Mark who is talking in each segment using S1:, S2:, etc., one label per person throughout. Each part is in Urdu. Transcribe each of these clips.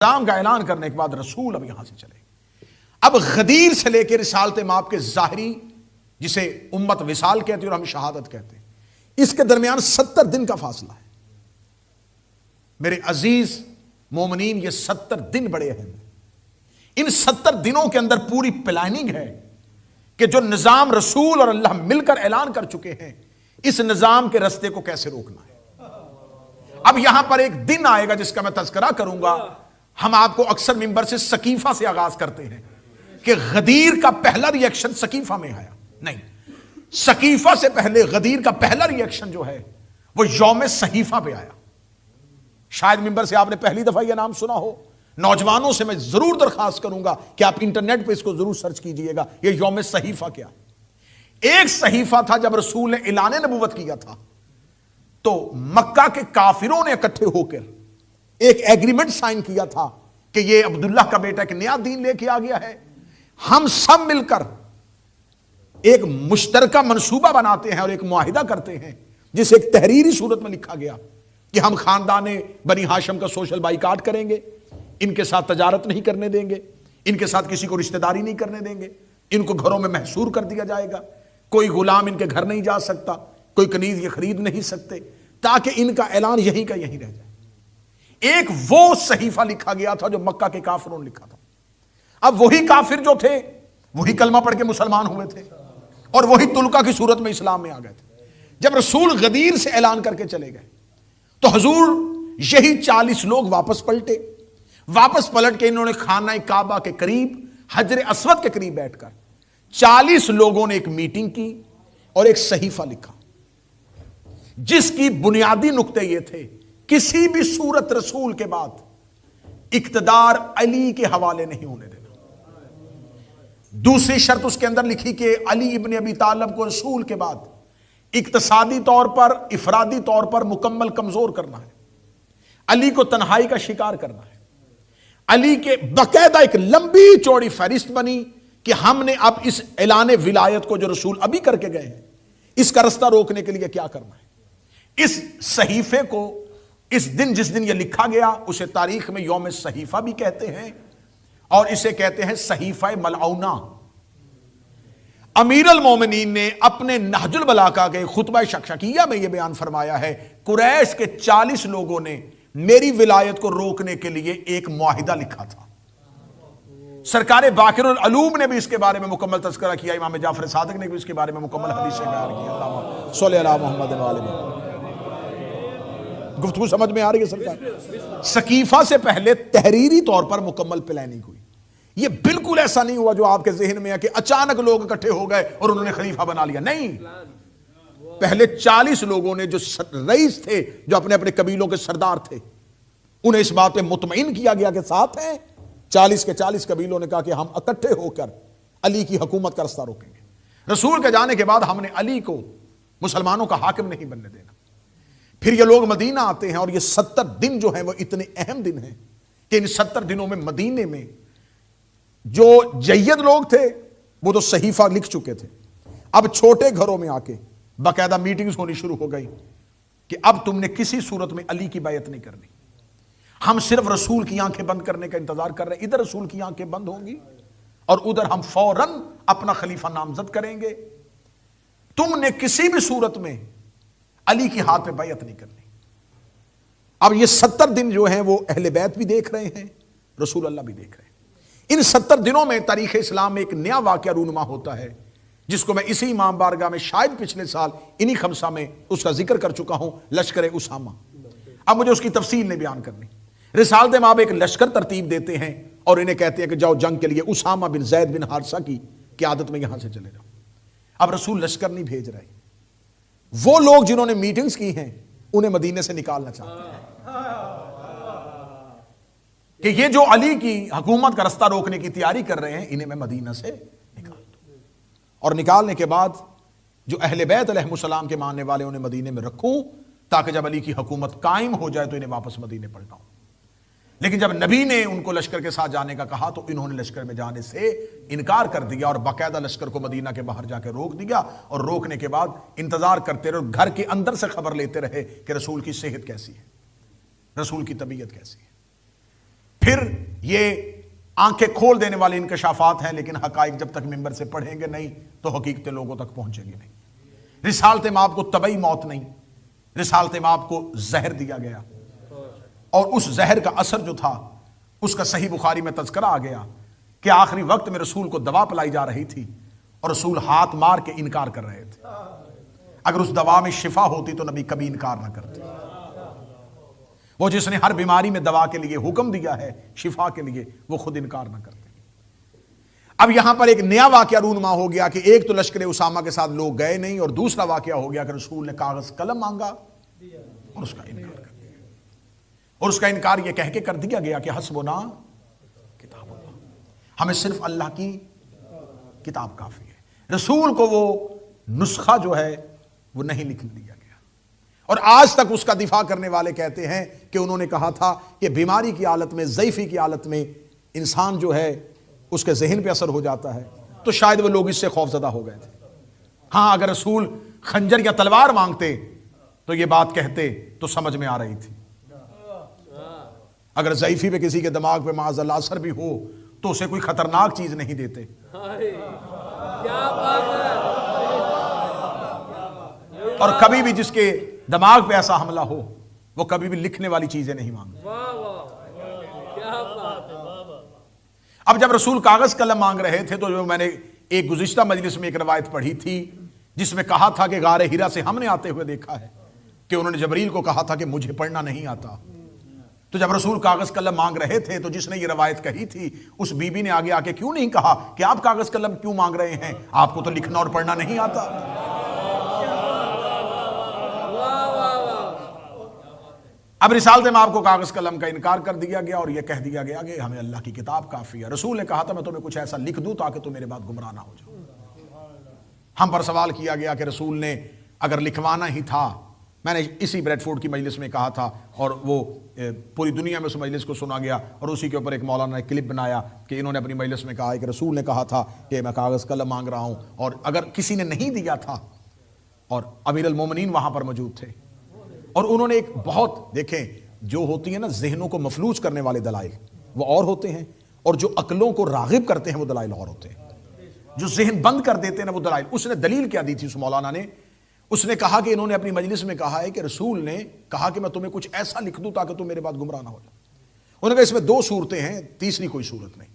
S1: نظام کا اعلان کرنے کے بعد رسول اب یہاں سے چلے. اب غدیر سے لے کے رسالت مآب کے ظاہری، جسے امت وصال کہتے ہیں اور ہم شہادت کہتے ہیں، اس کے درمیان 70 دن کا فاصلہ ہے. میرے عزیز مومنین، یہ 70 دن بڑے اہم ہیں. ان 70 دنوں کے اندر پوری پلاننگ ہے کہ جو نظام رسول اور اللہ مل کر اعلان کر چکے ہیں، اس نظام کے رستے کو کیسے روکنا ہے. اب یہاں پر ایک دن آئے گا جس کا میں تذکرہ کروں گا. ہم آپ کو اکثر منبر سے سقیفہ سے آغاز کرتے ہیں کہ غدیر کا پہلا ری ایکشن سقیفہ میں آیا. نہیں، سقیفہ سے پہلے غدیر کا پہلا ری ایکشن جو ہے وہ یوم صحیفہ پہ آیا. شاید منبر سے آپ نے پہلی دفعہ یہ نام سنا ہو. نوجوانوں سے میں ضرور درخواست کروں گا کہ آپ انٹرنیٹ پہ اس کو ضرور سرچ کیجئے گا. یہ یوم صحیفہ کیا؟ ایک صحیفہ تھا جب رسول نے اعلان نبوت کیا تھا تو مکہ کے کافروں نے اکٹھے ہو کر ایک ایگریمنٹ سائن کیا تھا کہ یہ عبداللہ کا بیٹا ایک نیا دین لے کے آ گیا ہے. ہم سب مل کر ایک مشترکہ منصوبہ بناتے ہیں اور ایک معاہدہ کرتے ہیں جسے ایک تحریری صورت میں لکھا گیا کہ ہم خاندان بنی ہاشم کا سوشل بائیکاٹ کریں گے، ان کے ساتھ تجارت نہیں کرنے دیں گے، ان کے ساتھ کسی کو رشتہ داری نہیں کرنے دیں گے، ان کو گھروں میں محصور کر دیا جائے گا، کوئی غلام ان کے گھر نہیں جا سکتا، کوئی کنیز یہ خرید نہیں سکتے، تاکہ ان کا اعلان یہیں کا یہیں رہ جائے. ایک وہ صحیفہ لکھا گیا تھا جو مکہ کے کافروں نے لکھا تھا. اب وہی کافر جو تھے وہی کلمہ پڑھ کے مسلمان ہوئے تھے اور وہی تلقا کی صورت میں اسلام میں آ گئے تھے. جب رسول غدیر سے اعلان کر کے چلے گئے تو حضور یہی 40 لوگ واپس پلٹے. واپس پلٹ کے انہوں نے خانہ کعبہ کے قریب حجر اسود کے قریب بیٹھ کر 40 لوگوں نے ایک میٹنگ کی اور ایک صحیفہ لکھا جس کی بنیادی نقطے یہ تھے: کسی بھی صورت رسول کے بعد اقتدار علی کے حوالے نہیں ہونے دینا. دوسری شرط اس کے اندر لکھی کہ علی ابن ابی طالب کو رسول کے بعد اقتصادی طور پر، افرادی طور پر مکمل کمزور کرنا ہے. علی کو تنہائی کا شکار کرنا ہے. علی کے باقاعدہ ایک لمبی چوڑی فہرست بنی کہ ہم نے اب اس اعلان ولایت کو جو رسول ابھی کر کے گئے ہیں اس کا رستہ روکنے کے لیے کیا کرنا ہے. اس صحیفے کو اس دن جس دن یہ لکھا گیا اسے تاریخ میں یوم صحیفہ بھی کہتے ہیں اور اسے کہتے ہیں صحیفہ ملعونہ. امیر المومنین نے اپنے نہج البلاغہ کے خطبہ شکشکیہ میں یہ بیان فرمایا ہے، قریش کے 40 لوگوں نے میری ولایت کو روکنے کے لیے ایک معاہدہ لکھا تھا. سرکار باقر العلوم نے بھی اس کے بارے میں مکمل تذکرہ کیا. امام جعفر صادق نے بھی اس کے بارے میں مکمل حدیث بیان کی. اللہم صلی علی محمد و آلہ محمد. گفتگو سمجھ میں آ رہی ہے سرکار؟ سقیفہ سے پہلے تحریری طور پر مکمل پلاننگ ہوئی. یہ بالکل ایسا نہیں ہوا جو آپ کے ذہن میں ہے کہ اچانک لوگ اکٹھے ہو گئے اور انہوں نے خلیفہ بنا لیا. نہیں، پہلے 40 لوگوں نے جو رئیس تھے، جو اپنے اپنے قبیلوں کے سردار تھے، انہیں اس بات پہ مطمئن کیا گیا کہ ساتھ ہیں. 40 کے 40 قبیلوں نے کہا کہ ہم اکٹھے ہو کر علی کی حکومت کا رستہ روکیں گے. رسول کے جانے کے بعد ہم نے علی کو مسلمانوں کا حاکم نہیں بننے دینا. پھر یہ لوگ مدینہ آتے ہیں اور یہ 70 دن جو ہیں وہ اتنے اہم دن ہیں کہ ان 70 دنوں میں مدینے میں جو جید لوگ تھے وہ تو صحیفہ لکھ چکے تھے. اب چھوٹے گھروں میں آ کے باقاعدہ میٹنگز ہونی شروع ہو گئی کہ اب تم نے کسی صورت میں علی کی بیعت نہیں کرنی. ہم صرف رسول کی آنکھیں بند کرنے کا انتظار کر رہے ہیں. ادھر رسول کی آنکھیں بند ہوں گی اور ادھر ہم فوراً اپنا خلیفہ نامزد کریں گے. تم نے کسی بھی صورت میں علی کی ہاتھ پہ بیعت نہیں کرنی. اب یہ 70 دن جو ہیں وہ اہل بیت بھی دیکھ رہے ہیں، رسول اللہ بھی دیکھ رہے ہیں. ان 70 دنوں میں تاریخ اسلام میں ایک نیا واقعہ رونما ہوتا ہے جس کو میں اسی امام بارگاہ میں شاید پچھلے سال انہی خمسہ میں اس کا ذکر کر چکا ہوں، لشکر اسامہ. اب مجھے اس کی تفصیل نہیں بیان کرنی. رسالت مآب ایک لشکر ترتیب دیتے ہیں اور انہیں کہتے ہیں کہ جاؤ جنگ کے لیے اسامہ بن زید بن حارثہ کی قیادت میں یہاں سے چلے جاؤ. اب رسول لشکر نہیں بھیج رہے. وہ لوگ جنہوں نے میٹنگز کی ہیں انہیں مدینے سے نکالنا چاہتے ہیں کہ یہ جو علی کی حکومت کا رستہ روکنے کی تیاری کر رہے ہیں انہیں میں مدینہ سے نکال دوں اور نکالنے کے بعد جو اہل بیت علیہ السلام کے ماننے والے انہیں مدینے میں رکھوں تاکہ جب علی کی حکومت قائم ہو جائے تو انہیں واپس مدینے پلٹاؤں. لیکن جب نبی نے ان کو لشکر کے ساتھ جانے کا کہا تو انہوں نے لشکر میں جانے سے انکار کر دیا اور باقاعدہ لشکر کو مدینہ کے باہر جا کے روک دیا اور روکنے کے بعد انتظار کرتے رہے، گھر کے اندر سے خبر لیتے رہے کہ رسول کی صحت کیسی ہے، رسول کی طبیعت کیسی ہے. پھر یہ آنکھیں کھول دینے والے انکشافات ہیں، لیکن حقائق جب تک ممبر سے پڑھیں گے نہیں تو حقیقتیں لوگوں تک پہنچیں گی نہیں۔ رسالت مآب کو طبعی موت نہیں، رسالت مآب کو زہر دیا گیا، اور اس زہر کا اثر جو تھا اس کا صحیح بخاری میں تذکرہ آ گیا کہ آخری وقت میں رسول کو دوا پلائی جا رہی تھی اور رسول ہاتھ مار کے انکار کر رہے تھے۔ اگر اس دوا میں شفا ہوتی تو نبی کبھی انکار نہ کرتے۔ وہ جس نے ہر بیماری میں دوا کے لیے حکم دیا ہے، شفا کے لیے، وہ خود انکار نہ کرتے۔ اب یہاں پر ایک نیا واقعہ رونما ہو گیا کہ ایک تو لشکر اسامہ کے ساتھ لوگ گئے نہیں، اور دوسرا واقعہ ہو گیا کہ رسول نے کاغذ قلم مانگا اور اس کا انکار کر دیا، اور اس کا انکار یہ کہہ کے کر دیا گیا کہ حسبنا کتاب اللہ، ہمیں صرف اللہ کی کتاب کافی ہے۔ رسول کو وہ نسخہ جو ہے وہ نہیں لکھ دیا گیا، اور آج تک اس کا دفاع کرنے والے کہتے ہیں کہ انہوں نے کہا تھا کہ بیماری کی حالت میں، ضعیفی کی حالت میں انسان جو ہے اس کے ذہن پہ اثر ہو جاتا ہے، تو شاید وہ لوگ اس سے خوف زدہ ہو گئے تھے۔ ہاں اگر رسول خنجر یا تلوار مانگتے تو یہ بات کہتے تو سمجھ میں آ رہی تھی۔ اگر ضعیفی پہ کسی کے دماغ پہ معاذ اللہ اثر بھی ہو تو اسے کوئی خطرناک چیز نہیں دیتے، اور کبھی بھی جس کے دماغ پہ ایسا حملہ ہو وہ کبھی بھی لکھنے والی چیزیں نہیں مانگتے۔ اب جب رسول کاغذ قلم مانگ رہے تھے تو جو میں نے ایک گزشتہ مجلس میں ایک روایت پڑھی تھی جس میں کہا تھا کہ غار ہیرا سے ہم نے آتے ہوئے دیکھا ہے کہ انہوں نے جبریل کو کہا تھا کہ مجھے پڑھنا نہیں آتا، تو جب رسول کاغذ قلم مانگ رہے تھے تو جس نے یہ روایت کہی تھی اس بی بی نے آگے آ کے کیوں نہیں کہا کہ آپ کاغذ قلم کیوں مانگ رہے ہیں، آپ کو تو لکھنا اور پڑھنا نہیں آتا۔ اب رسالت مآب کو کاغذ قلم کا انکار کر دیا گیا اور یہ کہہ دیا گیا کہ ہمیں اللہ کی کتاب کافی ہے۔ رسول نے کہا تھا میں تمہیں کچھ ایسا لکھ دوں تاکہ تم میرے بعد گمراہ نہ ہو جاؤ۔ ہم پر سوال کیا گیا کہ رسول نے اگر لکھوانا ہی تھا، میں نے اسی بریڈ فورڈ کی مجلس میں کہا تھا اور وہ پوری دنیا میں اس مجلس کو سنا گیا، اور اسی کے اوپر ایک مولانا نے کلپ بنایا کہ انہوں نے اپنی مجلس میں کہا ہے کہ رسول نے کہا تھا کہ میں کاغذ قلم مانگ رہا ہوں، اور اگر کسی نے نہیں دیا تھا، اور امیر المومنین وہاں پر موجود تھے، اور انہوں نے ایک بہت، دیکھیں جو ہوتی ہیں نا ذہنوں کو مفلوج کرنے والے دلائل وہ اور ہوتے ہیں، اور جو عقلوں کو راغب کرتے ہیں وہ دلائل اور ہوتے ہیں۔ جو ذہن بند کر دیتے ہیں نا وہ دلائل۔ اس نے دلیل کیا دی تھی اس مولانا نے؟ اس نے کہا کہ انہوں نے اپنی مجلس میں کہا ہے کہ رسول نے کہا کہ میں تمہیں کچھ ایسا لکھ دوں تاکہ تم میرے بعد گمراہ نہ ہو جاؤ۔ انہوں نے کہا اس میں دو صورتیں ہیں، تیسری کوئی صورت نہیں۔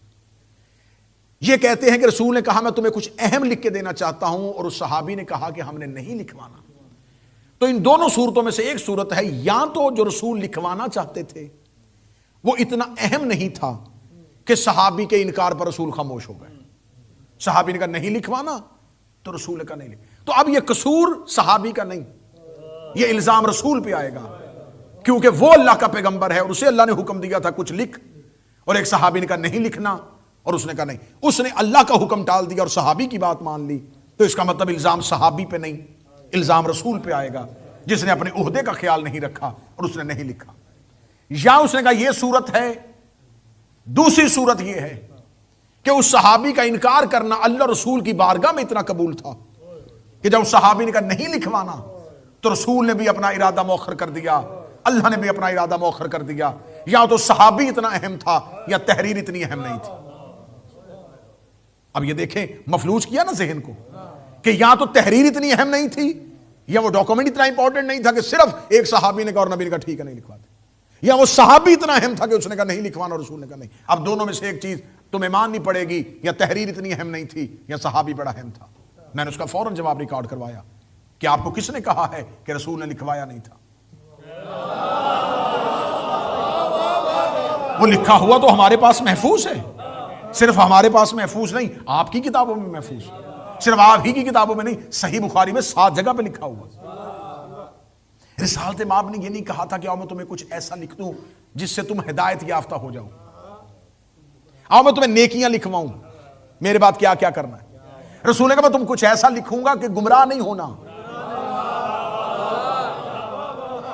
S1: یہ کہتے ہیں کہ رسول نے کہا میں تمہیں کچھ اہم لکھ کے دینا چاہتا ہوں، اور اس صحابی نے کہا کہ ہم نے نہیں لکھوانا۔ تو ان دونوں صورتوں میں سے ایک صورت ہے، یا تو جو رسول لکھوانا چاہتے تھے وہ اتنا اہم نہیں تھا کہ صحابی کے انکار پر رسول خاموش ہو گئے۔ صحابی نے کہا نہیں لکھوانا تو رسول نے کہا نہیں تو اب یہ قصور صحابی کا نہیں، یہ الزام رسول پہ آئے گا، کیونکہ وہ اللہ کا پیغمبر ہے اور اسے اللہ نے حکم دیا تھا کچھ لکھ، اور ایک صحابی نے کہا نہیں لکھنا اور اس نے کہا نہیں، اس نے اللہ کا حکم ٹال دیا اور صحابی کی بات مان لی، تو اس کا مطلب الزام صحابی پہ نہیں، الزام رسول پہ آئے گا جس نے اپنے عہدے کا خیال نہیں رکھا اور اس نے نہیں لکھا۔ یا اس نے کہا یہ صورت ہے، دوسری صورت یہ ہے کہ اس صحابی کا انکار کرنا اللہ رسول کی بارگاہ میں اتنا قبول تھا کہ جب اس صحابی نے کہا نہیں لکھوانا تو رسول نے بھی اپنا ارادہ مؤخر کر دیا، اللہ نے بھی اپنا ارادہ مؤخر کر دیا۔ یا تو صحابی اتنا اہم تھا یا تحریر اتنی اہم نہیں تھی۔ اب یہ دیکھیں مفلوج کیا نا ذہن کو کہ یا تو تحریر اتنی اہم نہیں تھی یا وہ ڈاکومنٹ اتنا امپورٹنٹ نہیں تھا کہ صرف ایک صحابی نے کہا اور نبی نے کہا ٹھیک ہے نہیں لکھوا دے، یا وہ صحابی اتنا اہم تھا کہ اس نے کہا نہیں لکھوانا اور رسول نے کہا نہیں۔ اب دونوں میں سے ایک چیز تمہیں ماننی پڑے گی، یا تحریر اتنی اہم نہیں تھی یا صحابی بڑا اہم تھا۔ میں نے اس کا فوراً جواب ریکارڈ کروایا کہ آپ کو کس نے کہا ہے کہ رسول نے لکھوایا نہیں تھا؟ وہ لکھا ہوا تو ہمارے پاس محفوظ ہے، صرف ہمارے پاس محفوظ نہیں، آپ کی کتابوں میں محفوظ، صرف آپ ہی کی کتابوں میں نہیں، صحیح بخاری میں 7 جگہ پہ لکھا ہوا۔ رسالت مآب نے یہ نہیں کہا تھا کہ آؤ میں تمہیں کچھ ایسا لکھ دوں جس سے تم ہدایت یافتہ ہو جاؤ، آؤ میں تمہیں نیکیاں لکھواؤں، میرے بعد کیا کیا کرنا ہے۔ رسول نے کہا میں تم کچھ ایسا لکھوں گا کہ گمراہ نہیں ہونا۔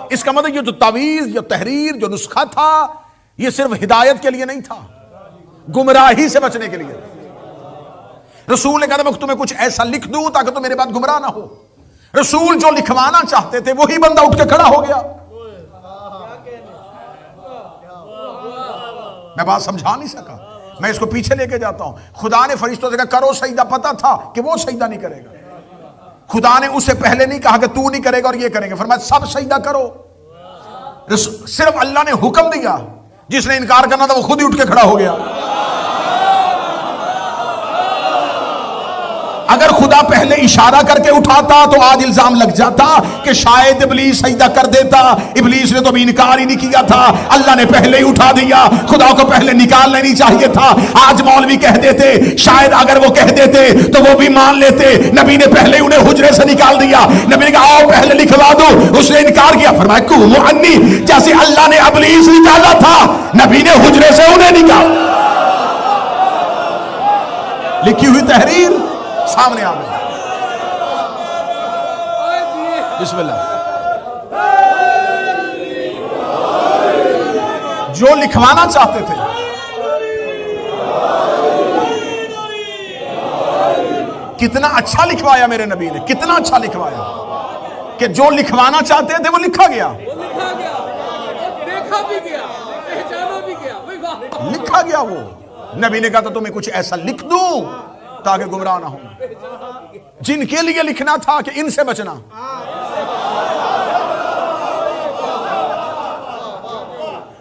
S1: اس کا مطلب یہ جو تعویذ، جو تحریر، جو نسخہ تھا، یہ صرف ہدایت کے لیے نہیں تھا، گمراہی سے بچنے کے لیے۔ رسول نے کہا میں تمہیں کچھ ایسا لکھ دوں تاکہ تم میرے بعد گمراہ نہ ہو۔ رسول جو لکھوانا چاہتے تھے وہی بندہ اٹھ کے کھڑا ہو گیا۔ میں بات سمجھا نہیں سکا، میں اس کو پیچھے لے کے جاتا ہوں. خدا نے فرشتوں سے کہا کرو سجدہ، پتا تھا کہ وہ سجدہ نہیں کرے گا. خدا نے اس سے پہلے نہیں کہا کہ تو نہیں کرے گا اور یہ کریں گے، فرمایا سب سجدہ کرو. صرف اللہ نے حکم دیا، جس نے انکار کرنا تھا وہ خود ہی اٹھ کے کھڑا ہو گیا. اگر خدا پہلے اشارہ کر کے اٹھاتا تو آج الزام لگ جاتا کہ شاید ابلیس سجدہ کر دیتا. ابلیس نے تو بھی انکار ہی نہیں کیا تھا، اللہ نے پہلے ہی اٹھا دیا. خدا کو پہلے نکالنا نہیں چاہیے تھا. آج مولوی کہہ دیتے، شاید اگر وہ کہہ دیتے تو وہ بھی مان لیتے. نبی نے پہلے انہیں حجرے سے نکال دیا. نبی نے کہا آؤ پہلے لکھوا دو. اس نے انکار کیا، فرمایا قوموا عنی، جیسے اللہ نے ابلیس نکالا تھا نبی نے حجرے سے انہیں نکالا. لکھی ہوئی تحریر سامنے آ گئی. بسم اللہ. جو لکھوانا چاہتے تھے، کتنا اچھا لکھوایا میرے نبی نے، کتنا اچھا لکھوایا کہ جو لکھوانا چاہتے تھے وہ لکھا گیا، لکھا گیا. وہ نبی نے کہا تھا تمہیں کچھ ایسا لکھ دوں تاکہ گمراہ نہ ہوں. جن کے لیے لکھنا تھا کہ ان سے بچنا.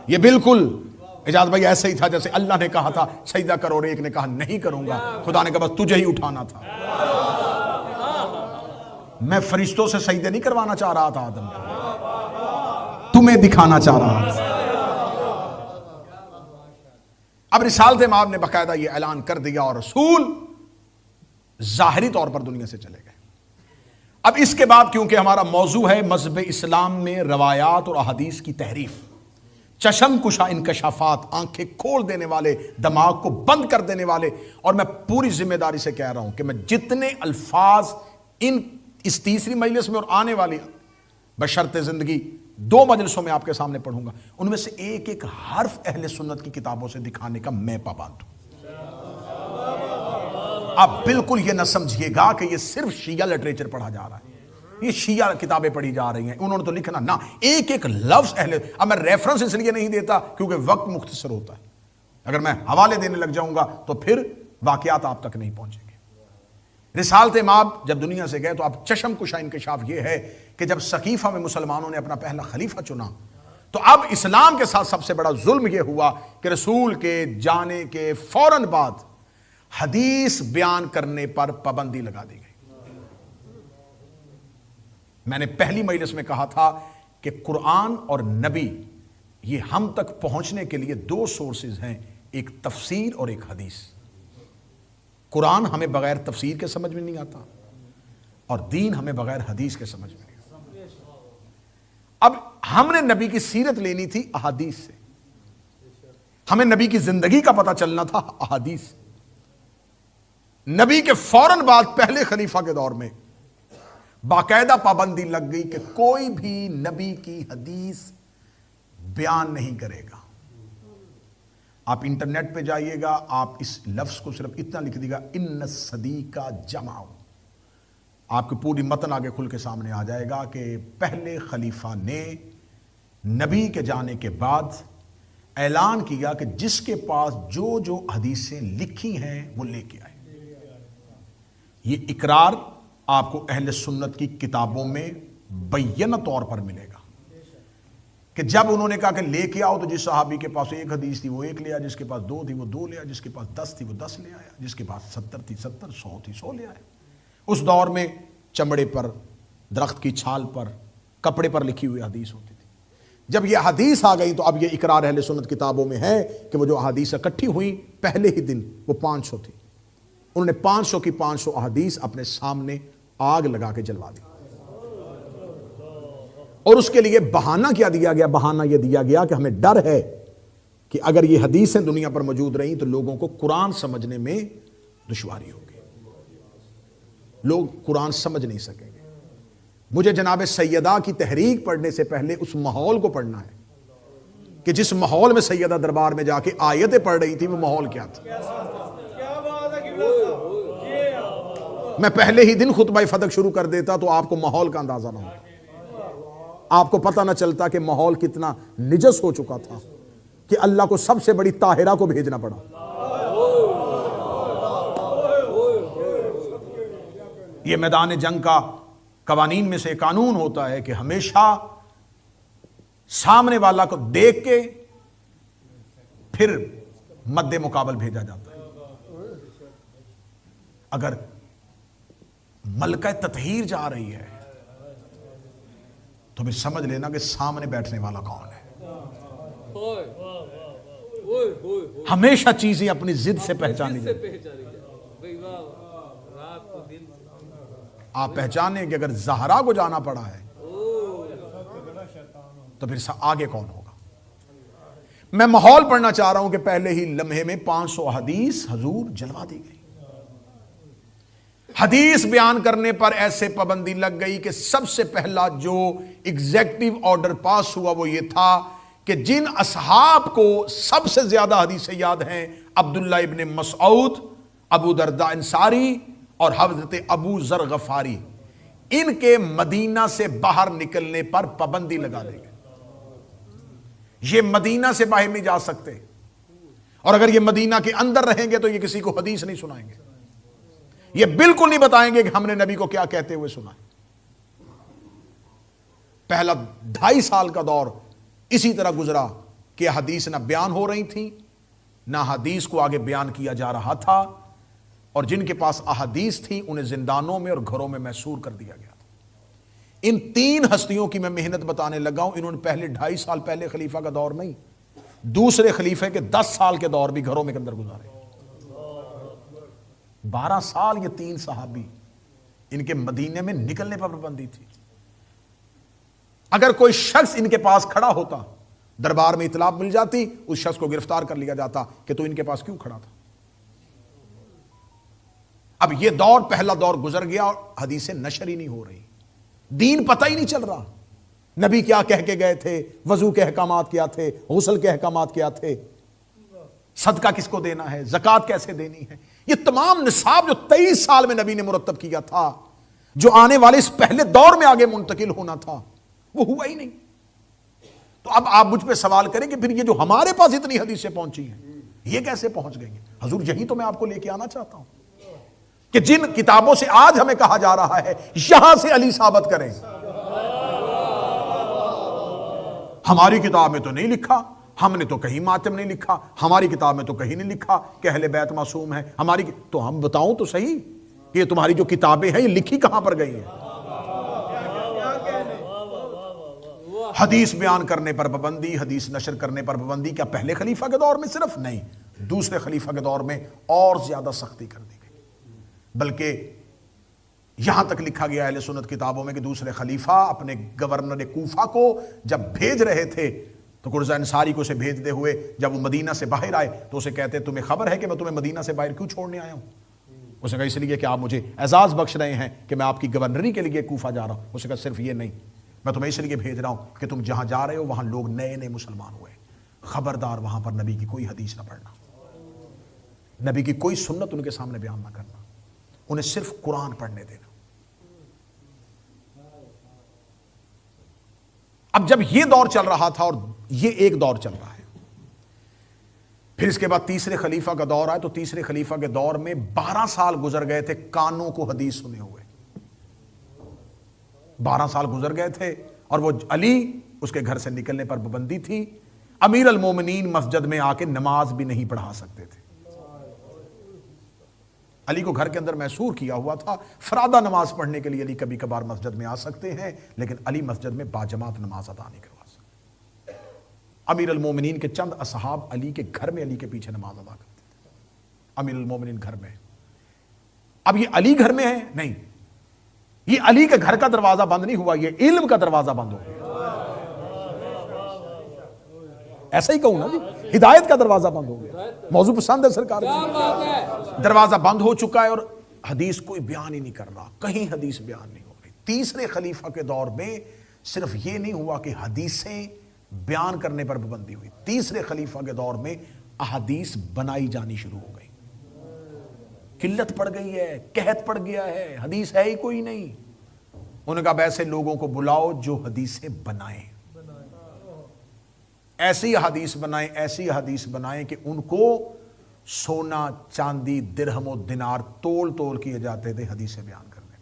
S1: یہ بالکل اجاز بھائی ایسے ہی تھا جیسے اللہ نے کہا تھا سجدہ کرو اور ایک نے کہا نہیں کروں گا. خدا نے کہا بس تجھے ہی اٹھانا تھا. میں فرشتوں سے سجدے نہیں کروانا چاہ رہا تھا آدم کو، تمہیں دکھانا چاہ رہا تھا. اب رسالت مآب نے باقاعدہ یہ اعلان کر دیا اور رسول ظاہری طور پر دنیا سے چلے گئے. اب اس کے بعد کیونکہ ہمارا موضوع ہے مذہب اسلام میں روایات اور احادیث کی تحریف، چشم کشا انکشافات، آنکھیں کھول دینے والے، دماغ کو بند کر دینے والے. اور میں پوری ذمہ داری سے کہہ رہا ہوں کہ میں جتنے الفاظ اس تیسری مجلس میں اور آنے والی بشرط زندگی 2 مجلسوں میں آپ کے سامنے پڑھوں گا، ان میں سے ایک ایک حرف اہل سنت کی کتابوں سے دکھانے کا میں پابند ہوں. آپ بالکل یہ نہ سمجھیے گا کہ یہ صرف شیعہ لٹریچر پڑھا جا رہا ہے، یہ شیعہ کتابیں پڑھی جا رہی ہیں، انہوں نے تو لکھنا نہ. ایک ایک لفظ اہل. اب میں ریفرنس اس لیے نہیں دیتا کیونکہ وقت مختصر ہوتا ہے. اگر میں حوالے دینے لگ جاؤں گا تو پھر واقعات آپ تک نہیں پہنچیں گے. رسالت مآب جب دنیا سے گئے تو اب چشم کشا انکشاف یہ ہے کہ جب سقیفہ میں مسلمانوں نے اپنا پہلا خلیفہ چنا تو اب اسلام کے ساتھ سب سے بڑا ظلم یہ ہوا کہ رسول کے جانے کے فوراً بعد حدیث بیان کرنے پر پابندی لگا دی گئی. میں نے پہلی مجلس میں کہا تھا کہ قرآن اور نبی یہ ہم تک پہنچنے کے لیے 2 سورسز ہیں، ایک تفسیر اور ایک حدیث. قرآن ہمیں بغیر تفسیر کے سمجھ میں نہیں آتا اور دین ہمیں بغیر حدیث کے سمجھ میں نہیں آتا. اب ہم نے نبی کی سیرت لینی تھی احادیث سے، ہمیں نبی کی زندگی کا پتہ چلنا تھا احادیث سے. نبی کے فوراً بعد پہلے خلیفہ کے دور میں باقاعدہ پابندی لگ گئی کہ کوئی بھی نبی کی حدیث بیان نہیں کرے گا. آپ انٹرنیٹ پہ جائیے گا، آپ اس لفظ کو صرف اتنا لکھ دیے گا ان الصدیقہ جمع، آپ کی پوری متن آگے کھل کے سامنے آ جائے گا کہ پہلے خلیفہ نے نبی کے جانے کے بعد اعلان کیا کہ جس کے پاس جو جو حدیثیں لکھی ہیں وہ لے کے آئے. یہ اقرار آپ کو اہل سنت کی کتابوں میں بینہ طور پر ملے گا کہ جب انہوں نے کہا کہ لے کے آؤ تو جس صحابی کے پاس 1 حدیث تھی وہ 1 لے آیا، جس کے پاس 2 تھی وہ 2 لے آیا، جس کے پاس 10 تھی وہ 10 لے آیا، جس کے پاس 70 تھی 70، 100 تھی 100 لے آیا. اس دور میں چمڑے پر، درخت کی چھال پر، کپڑے پر لکھی ہوئی حدیث ہوتی تھی. جب یہ حدیث آ گئی تو اب یہ اقرار اہل سنت کتابوں میں ہے کہ وہ جو احادیث اکٹھی ہوئی پہلے ہی دن وہ 500 تھی. انہوں نے 500 کی 500 احادیث اپنے سامنے آگ لگا کے جلوا دی. اور اس کے لیے بہانہ کیا دیا گیا؟ بہانہ یہ دیا گیا کہ ہمیں ڈر ہے کہ اگر یہ حدیثیں دنیا پر موجود رہیں تو لوگوں کو قرآن سمجھنے میں دشواری ہوگی، لوگ قرآن سمجھ نہیں سکیں گے. مجھے جناب سیدہ کی تحریک پڑھنے سے پہلے اس ماحول کو پڑھنا ہے کہ جس ماحول میں سیدہ دربار میں جا کے آیتیں پڑھ رہی تھی وہ ماحول کیا تھا. میں پہلے ہی دن خطبہ فتح شروع کر دیتا تو آپ کو ماحول کا اندازہ نہ ہو، آپ کو پتہ نہ چلتا کہ ماحول کتنا نجس ہو چکا تھا کہ اللہ کو سب سے بڑی طاہرہ کو بھیجنا پڑا. یہ میدان جنگ کا قوانین میں سے قانون ہوتا ہے کہ ہمیشہ سامنے والا کو دیکھ کے پھر مد مقابل بھیجا جاتا ہے. اگر ملکہ تطہیر جا رہی ہے تو بھی سمجھ لینا کہ سامنے بیٹھنے والا کون ہے. ہمیشہ چیزیں اپنی ضد سے پہچانی جائیں. آپ پہچانیں کہ اگر زہرا کو جانا پڑا ہے تو پھر آگے کون ہوگا. میں ماحول پڑھنا چاہ رہا ہوں کہ پہلے ہی لمحے میں 500 حدیث حضور جلوا دی گئی. حدیث بیان کرنے پر ایسے پابندی لگ گئی کہ سب سے پہلا جو ایگزیکٹو آرڈر پاس ہوا وہ یہ تھا کہ جن اصحاب کو سب سے زیادہ حدیثیں یاد ہیں، عبداللہ ابن مسعود، ابو درداء انصاری اور حضرت ابو ذر غفاری، ان کے مدینہ سے باہر نکلنے پر پابندی لگا دے گی. یہ مدینہ سے باہر نہیں جا سکتے، اور اگر یہ مدینہ کے اندر رہیں گے تو یہ کسی کو حدیث نہیں سنائیں گے. یہ بالکل نہیں بتائیں گے کہ ہم نے نبی کو کیا کہتے ہوئے سنا. پہلا 2.5 سال کا دور اسی طرح گزرا کہ حدیث نہ بیان ہو رہی تھی، نہ حدیث کو آگے بیان کیا جا رہا تھا، اور جن کے پاس احادیث تھی انہیں زندانوں میں اور گھروں میں محصور کر دیا گیا تھا. ان 3 ہستیوں کی میں محنت بتانے لگا ہوں. انہوں نے پہلے 2.5 سال پہلے خلیفہ کا دور نہیں، دوسرے خلیفے کے 10 سال کے دور بھی گھروں میں کے اندر گزارے. 12 سال یہ 3 صحابی، ان کے مدینے میں نکلنے پر پابندی تھی. اگر کوئی شخص ان کے پاس کھڑا ہوتا، دربار میں اطلاع مل جاتی، اس شخص کو گرفتار کر لیا جاتا کہ تو ان کے پاس کیوں کھڑا تھا. اب یہ دور، پہلا دور گزر گیا اور حدیثیں نشر ہی نہیں ہو رہی، دین پتہ ہی نہیں چل رہا. نبی کیا کہہ کے گئے تھے، وضو کے احکامات کیا تھے، غسل کے احکامات کیا تھے، صدقہ کس کو دینا ہے، زکوٰۃ کیسے دینی ہے. یہ تمام نصاب جو 23 سال میں نبی نے مرتب کیا تھا، جو آنے والے اس پہلے دور میں آگے منتقل ہونا تھا، وہ ہوا ہی نہیں. تو اب آپ مجھ پہ سوال کریں کہ پھر یہ جو ہمارے پاس اتنی حدیثیں پہنچی ہیں یہ کیسے پہنچ گئی ہیں. حضور یہی تو میں آپ کو لے کے آنا چاہتا ہوں کہ جن کتابوں سے آج ہمیں کہا جا رہا ہے یہاں سے علی ثابت کریں. ہماری کتاب میں تو نہیں لکھا، ہم نے تو کہیں ماتم نہیں لکھا، ہماری کتاب میں تو کہیں نہیں لکھا کہ اہل بیت معصوم ہے. ہماری تو ہم بتاؤں تو صحیح کہ یہ تمہاری جو کتابیں ہیں یہ لکھی کہاں پر گئی ہیں. حدیث بیان کرنے پر پابندی، حدیث نشر کرنے پر پابندی. کیا پہلے خلیفہ کے دور میں صرف؟ نہیں، دوسرے خلیفہ کے دور میں اور زیادہ سختی کر دی گئی. بلکہ یہاں تک لکھا گیا اہل سنت کتابوں میں کہ دوسرے خلیفہ اپنے گورنر کوفہ کو جب بھیج رہے تھے تو قرظہ انصاری کو اسے بھیجتے ہوئے جب وہ مدینہ سے باہر آئے تو اسے کہتے تمہیں خبر ہے کہ میں تمہیں مدینہ سے باہر کیوں چھوڑنے آیا ہوں؟ اسے کہا اس لیے کہ آپ مجھے اعزاز بخش رہے ہیں کہ میں آپ کی گورنری کے لیے کوفہ جا رہا ہوں. اسے کہا صرف یہ نہیں، میں تمہیں اس لیے بھیج رہا ہوں کہ تم جہاں جا رہے ہو وہاں لوگ نئے نئے مسلمان ہوئے، خبردار وہاں پر نبی کی کوئی حدیث نہ پڑھنا، نبی کی کوئی سنت ان کے سامنے بیان نہ کرنا، انہیں صرف قرآن پڑھنے دینا. اب جب یہ دور چل رہا تھا اور یہ ایک دور چل رہا ہے، پھر اس کے بعد تیسرے خلیفہ کا دور آیا. تو تیسرے خلیفہ کے دور میں 12 سال گزر گئے تھے کانوں کو حدیث سنے ہوئے. 12 سال گزر گئے تھے اور وہ علی، اس کے گھر سے نکلنے پر پابندی تھی. امیر المومنین مسجد میں آ کے نماز بھی نہیں پڑھا سکتے تھے. علی کو گھر کے اندر محصور کیا ہوا تھا. فرادہ نماز پڑھنے کے لیے علی کبھی کبھار مسجد میں آ سکتے ہیں، لیکن علی مسجد میں باجماعت نماز ادا نہیں کروا سکتے. امیر المومنین کے چند اصحاب علی کے گھر میں علی کے پیچھے نماز ادا کرتے تھے. امیر المومنین گھر میں. اب یہ علی گھر میں ہے نہیں، یہ علی کے گھر کا دروازہ بند نہیں ہوا، یہ علم کا دروازہ بند ہو گیا. ایسا ہی کہوں نا جی، ہدایت کا دروازہ بند ہو گیا. موضوع پسند ہے سرکار کی. دروازہ بند ہو چکا ہے اور حدیث کوئی بیان ہی نہیں کر رہا، کہیں حدیث بیان نہیں ہو رہی. تیسرے خلیفہ کے دور میں صرف یہ نہیں ہوا کہ حدیثیں بیان کرنے پر پابندی ہوئی، تیسرے خلیفہ کے دور میں احادیث بنائی جانی شروع ہو گئی. قلت پڑ گئی ہے، قحط پڑ گیا ہے، حدیث ہے ہی کوئی نہیں. انہوں نے کہا ایسے لوگوں کو بلاؤ جو حدیثیں بنائیں. ایسی حدیث بنائیں، ایسی حدیث بنائیں کہ ان کو سونا چاندی درہم و دینار تول تول کیے جاتے تھے حدیثیں بیان کرنے میں۔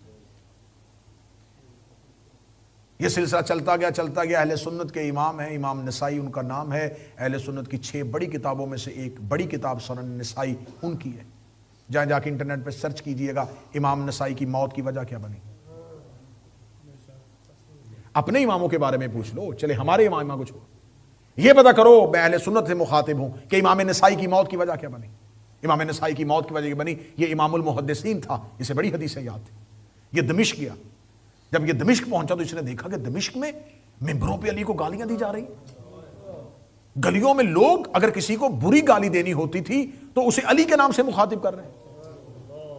S1: یہ سلسلہ چلتا گیا۔ اہل سنت کے امام ہیں، امام نسائی ان کا نام ہے۔ اہل سنت کی 6 بڑی کتابوں میں سے ایک بڑی کتاب سنن نسائی ان کی ہے۔ جہاں جا کے انٹرنیٹ پہ سرچ کیجئے گا امام نسائی کی موت کی وجہ کیا بنی، اپنے اماموں کے بارے میں پوچھ لو، چلے ہمارے امام کو چھوڑو، یہ پتہ کرو میں اہل سنت سے مخاطب ہوں کہ امام نسائی کی موت کی وجہ کیا بنی۔ امام نسائی کی موت کی وجہ کیا بنی؟ یہ امام المحدثین تھا، اسے بڑی حدیثیں یاد تھی۔ یہ دمشق گیا، جب یہ دمشق پہنچا تو اس نے دیکھا کہ دمشق میں ممبروں پہ علی کو گالیاں دی جا رہی، گلیوں میں لوگ اگر کسی کو بری گالی دینی ہوتی تھی تو اسے علی کے نام سے مخاطب کر رہے ہیں،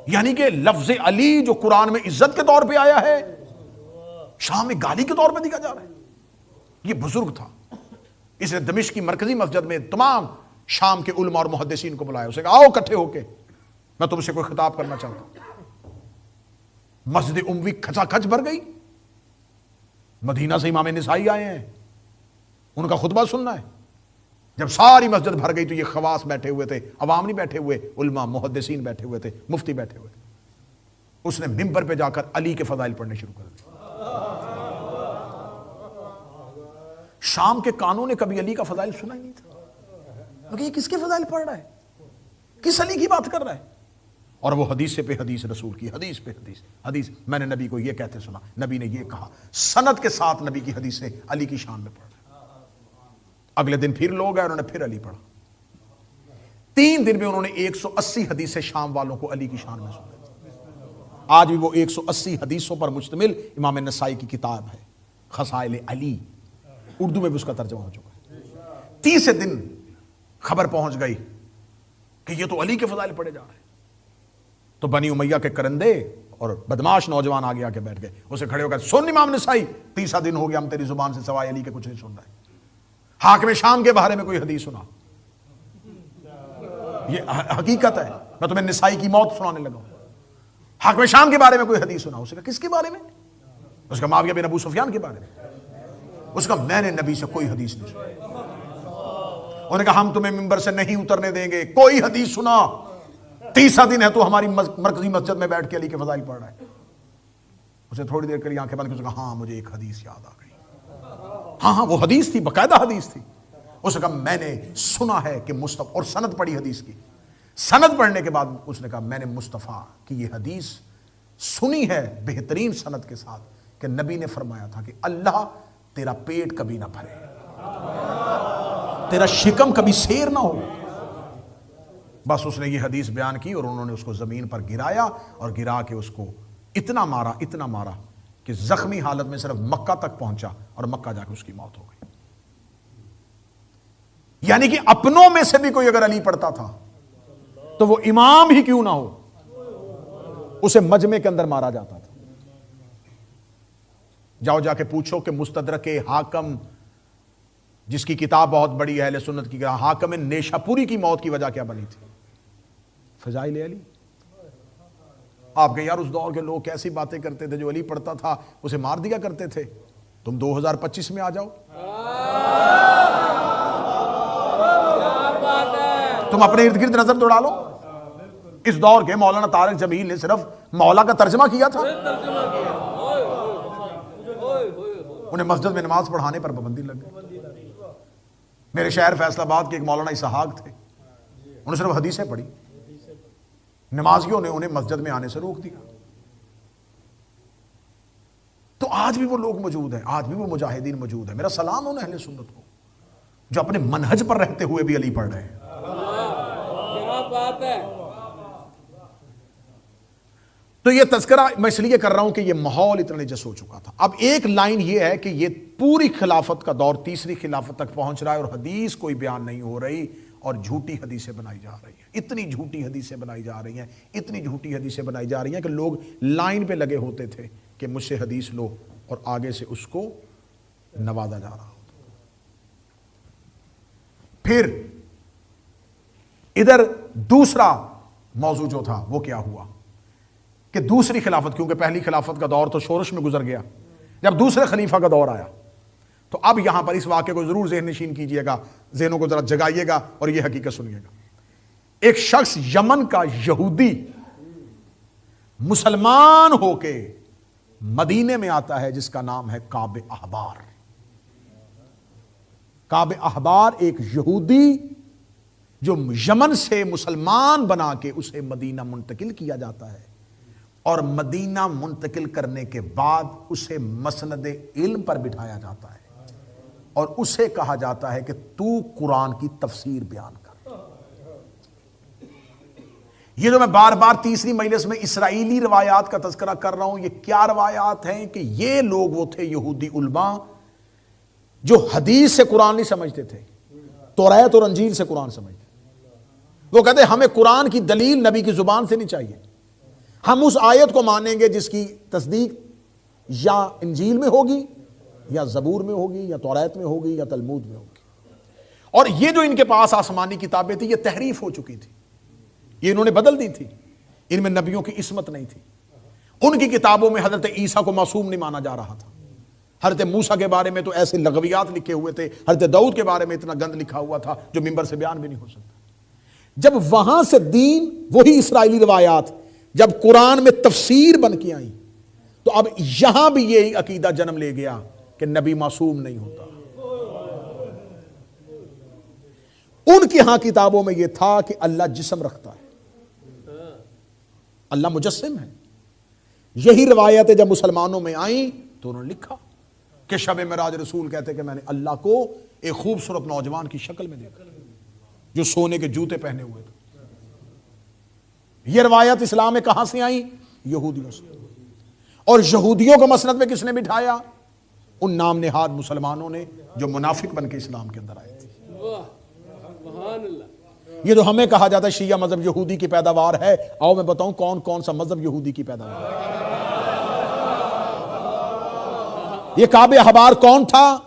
S1: یعنی کہ لفظ علی جو قرآن میں عزت کے طور پہ آیا ہے شام میں گالی کے طور پہ دیا جا رہا ہے۔ یہ بزرگ تھا، اس نے دمشق کی مرکزی مسجد میں تمام شام کے علماء اور محدثین کو بلایا، اسے کہا آؤ اکٹھے ہو کے میں تم سے کوئی خطاب کرنا چاہتا ہوں۔ مسجد اموی کھچا کھچ بھر گئی، مدینہ سے امام نسائی آئے ہیں، ان کا خطبہ سننا ہے۔ جب ساری مسجد بھر گئی تو یہ خواص بیٹھے ہوئے تھے، عوام نہیں بیٹھے ہوئے، علماء محدثین بیٹھے ہوئے تھے، مفتی بیٹھے ہوئے تھے۔ اس نے ممبر پہ جا کر علی کے فضائل پڑھنے شروع کر دیے۔ شام کے کانوں نے کبھی علی کا فضائل سنا ہی نہیں تھا، کیونکہ یہ کس کے فضائل پڑھ رہا ہے، کس علی کی بات کر رہا ہے؟ اور وہ حدیث پہ حدیث، رسول کی حدیث پہ حدیث، میں نے نبی کو یہ کہتے سنا، نبی نے یہ کہا، سند کے ساتھ نبی کی حدیثیں علی کی شان میں پڑھ رہے۔ اگلے دن پھر لوگ آئے، انہوں نے پھر علی پڑھا۔ 3 دن میں انہوں نے 180 حدیثیں شام والوں کو علی کی شان میں سنائی۔ آج بھی وہ 180 حدیثوں پر مشتمل امام نسائی کی کتاب ہے خصائل علی، اردو میں بھی اس کا ترجمہ ہو چکا ہے۔ 30 دن خبر پہنچ گئی کہ یہ تو علی کے فضائل پڑھے جا رہے ہیں، تو بنی امیہ کے کرندے اور بدماش نوجوان آگے آ کے بیٹھ گئے، اسے کھڑے ہو کر سن امام نسائی 30 دن ہو گیا ہم تیری زبان سے سوائے علی کے کچھ نہیں سن رہے، حاکم شام کے بارے میں کوئی حدیث سنا، یہ حقیقت ہے، میں تمہیں نسائی کی موت سنانے لگا ہوں، حاکم شام کے بارے میں کوئی حدیث سنا؟ اسے کہا کس کے بارے میں؟ اس کا معاویہ بن ابو سفیان کے بارے میں۔ اس کا میں نے نبی سے کوئی حدیث نہیں سنی۔ انہوں نے کہا ہم تمہیں ممبر سے نہیں اترنے دیں گے، کوئی حدیث سنا، 30 دن ہے تو ہماری مرکزی مسجد میں بیٹھ کے علی کے فضائل پڑھ رہا ہے۔ اسے تھوڑی دیر کری آنکھیں بند کی، کہا ہاں مجھے ایک حدیث یاد آ گئی، ہاں وہ حدیث تھی، باقاعدہ حدیث تھی۔ اس نے کہا میں نے سنا ہے کہ مصطفیٰ، اور سند پڑھی حدیث کی، سند پڑھنے کے بعد اس نے کہا میں نے مصطفیٰ کی یہ حدیث سنی ہے بہترین سند کے ساتھ کہ نبی نے فرمایا تھا کہ اللہ تیرا پیٹ کبھی نہ بھرے، تیرا شکم کبھی سیر نہ ہو۔ بس اس نے یہ حدیث بیان کی اور انہوں نے اس کو زمین پر گرایا، اور گرا کے اس کو اتنا مارا کہ زخمی حالت میں صرف مکہ تک پہنچا، اور مکہ جا کے اس کی موت ہو گئی۔ یعنی کہ اپنوں میں سے بھی کوئی اگر علی پڑھتا تھا تو وہ امام ہی کیوں نہ ہو، اسے مجمع کے اندر مارا جاتا تھا۔ جاؤ جا کے پوچھو کہ مستدرک حاکم، جس کی کتاب بہت بڑی ہے اہل سنت کی، حاکم نیشا پوری کی موت کی وجہ کیا بنی تھی؟ فضائل علی۔ آپ کے یار اس دور کے لوگ کیسی باتیں کرتے تھے، جو علی پڑھتا تھا اسے مار دیا کرتے تھے۔ تم 2025 میں آ جاؤ، تم اپنے ارد گرد نظر دوڑا لو، اس دور کے مولانا طارق جمیل نے صرف مولا کا ترجمہ کیا تھا، انہیں مسجد میں نماز پڑھانے پر پابندی لگ گئی۔ میرے شہر فیصل آباد کے ایک مولانا اسحاق تھے، انہوں نے صرف حدیثیں پڑھی، نمازیوں نے انہیں مسجد میں آنے سے روک دیا۔ تو آج بھی وہ لوگ موجود ہیں، آج بھی وہ مجاہدین موجود ہیں۔ میرا سلام ان اہل سنت کو جو اپنے منہج پر رہتے ہوئے بھی علی پڑھ رہے ہیں۔ تو یہ تذکرہ میں اس لیے کر رہا ہوں کہ یہ ماحول اتنا نجس ہو چکا تھا۔ اب ایک لائن یہ ہے کہ یہ پوری خلافت کا دور تیسری خلافت تک پہنچ رہا ہے، اور حدیث کوئی بیان نہیں ہو رہی، اور جھوٹی حدیثیں بنائی جا رہی ہیں، اتنی جھوٹی حدیثیں بنائی جا رہی ہیں، اتنی جھوٹی حدیثیں بنائی جا رہی ہیں کہ لوگ لائن پہ لگے ہوتے تھے کہ مجھ سے حدیث لو، اور آگے سے اس کو نوازا جا رہا ہوتا۔ پھر ادھر دوسرا موضوع جو تھا وہ کیا ہوا کہ دوسری خلافت، کیونکہ پہلی خلافت کا دور تو شورش میں گزر گیا، جب دوسرے خلیفہ کا دور آیا تو اب یہاں پر اس واقعے کو ضرور ذہن نشین کیجئے گا، ذہنوں کو ذرا جگائیے گا اور یہ حقیقت سنیے گا۔ ایک شخص یمن کا یہودی مسلمان ہو کے مدینے میں آتا ہے جس کا نام ہے کعب احبار۔ کعب احبار ایک یہودی جو یمن سے مسلمان بنا کے اسے مدینہ منتقل کیا جاتا ہے، اور مدینہ منتقل کرنے کے بعد اسے مسند علم پر بٹھایا جاتا ہے اور اسے کہا جاتا ہے کہ تو قرآن کی تفسیر بیان کر۔ یہ جو میں بار بار تیسری مجلس میں اسرائیلی روایات کا تذکرہ کر رہا ہوں، یہ کیا روایات ہیں کہ یہ لوگ وہ تھے یہودی علماء جو حدیث سے قرآن نہیں سمجھتے تھے، توریت اور انجیل سے قرآن سمجھتے تھے۔ وہ کہتے ہیں ہمیں قرآن کی دلیل نبی کی زبان سے نہیں چاہیے، ہم اس آیت کو مانیں گے جس کی تصدیق یا انجیل میں ہوگی یا زبور میں ہوگی یا توریت میں ہوگی یا تلمود میں ہوگی۔ اور یہ جو ان کے پاس آسمانی کتابیں تھی یہ تحریف ہو چکی تھی، یہ انہوں نے بدل دی تھی، ان میں نبیوں کی عصمت نہیں تھی۔ ان کی کتابوں میں حضرت عیسیٰ کو معصوم نہیں مانا جا رہا تھا، حضرت موسیٰ کے بارے میں تو ایسے لغویات لکھے ہوئے تھے، حضرت داؤد کے بارے میں اتنا گند لکھا ہوا تھا جو منبر سے بیان بھی نہیں ہو سکتا۔ جب وہاں سے دین، وہی اسرائیلی روایات جب قرآن میں تفسیر بن کے آئیں تو اب یہاں بھی یہ عقیدہ جنم لے گیا کہ نبی معصوم نہیں ہوتا۔ ان کی ہاں کتابوں میں یہ تھا کہ اللہ جسم رکھتا ہے، اللہ مجسم ہے۔ یہی روایتیں جب مسلمانوں میں آئیں تو انہوں نے لکھا کہ شب معراج رسول کہتے کہ میں نے اللہ کو ایک خوبصورت نوجوان کی شکل میں دیکھا جو سونے کے جوتے پہنے ہوئے تھے۔ یہ روایت اسلام میں کہاں سے آئیں؟ یہودیوں سے۔ اور یہودیوں کو مسند میں کس نے بٹھایا؟ ان نام نہاد مسلمانوں نے جو منافق بن کے اسلام کے اندر آئے تھے۔ یہ جو ہمیں کہا جاتا ہے شیعہ مذہب یہودی کی پیداوار ہے، آؤ میں بتاؤں کون کون سا مذہب یہودی کی پیداوار ہے۔ یہ کعب احبار کون تھا؟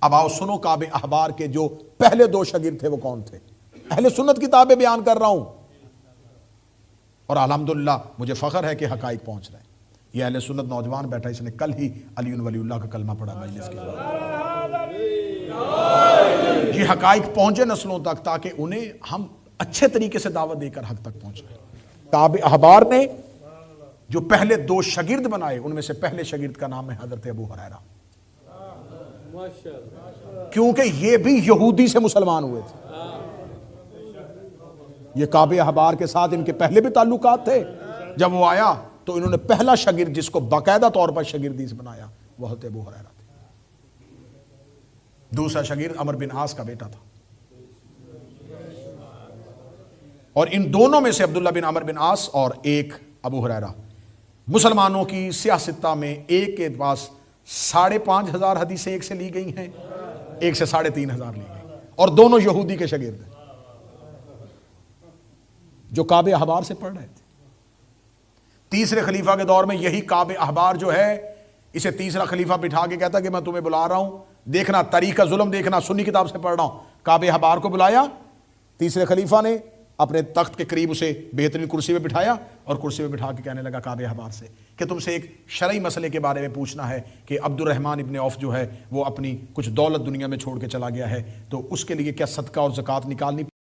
S1: اب آؤ سنو کعب احبار کے جو پہلے دو شاگرد تھے وہ کون تھے۔ اہل سنت کتابیں بیان کر رہا ہوں اور الحمدللہ مجھے فخر ہے کہ حقائق پہنچ رہے ہیں۔ یہ اہل سنت نوجوان بیٹھا، اس نے کل ہی علی ولی اللہ کا کلمہ پڑھا مجلس کے بعد۔ یہ حقائق پہنچے نسلوں تک تاکہ انہیں ہم اچھے طریقے سے دعوت دے کر حق تک پہنچائیں۔ کعب احبار نے جو پہلے دو شاگرد بنائے ان میں سے پہلے شاگرد کا نام ہے حضرت ابو ہریرہ، کیونکہ یہ بھی یہودی سے مسلمان ہوئے تھے۔ یہ کعب احبار کے ساتھ ان کے پہلے بھی تعلقات تھے۔ جب وہ آیا تو انہوں نے پہلا شاگرد جس کو باقاعدہ طور پر شاگردی سے بنایا وہ حضرت ابو ہریرہ تھے۔ دوسرا شاگرد عمرو بن عاص کا بیٹا تھا، اور ان دونوں میں سے عبداللہ بن عمرو بن عاص اور ایک ابو ہریرہ مسلمانوں کی سیاہ ستہ میں ایک کے پاس 5,500 حدیثیں ایک سے لی گئی ہیں، ایک سے 3,500 لی گئی، اور دونوں یہودی کے شاگرد ہیں جو کعب احبار سے پڑھ رہے تھے۔ تیسرے خلیفہ کے دور میں یہی کعب احبار جو ہے اسے تیسرا خلیفہ بٹھا کے کہتا کہ میں تمہیں بلا رہا ہوں، دیکھنا طریقہ ظلم دیکھنا، سنی کتاب سے پڑھ رہا ہوں۔ کعب احبار کو بلایا تیسرے خلیفہ نے، اپنے تخت کے قریب اسے بہترین کرسی پہ بٹھایا اور کرسی پہ بٹھا کے کہنے لگا کعب احبار سے کہ تم سے ایک شرعی مسئلے کے بارے میں پوچھنا ہے کہ عبد الرحمن ابن عوف جو ہے وہ اپنی کچھ دولت دنیا میں چھوڑ کے چلا گیا ہے، تو اس کے لیے کیا صدقہ اور زکوٰۃ نکالنی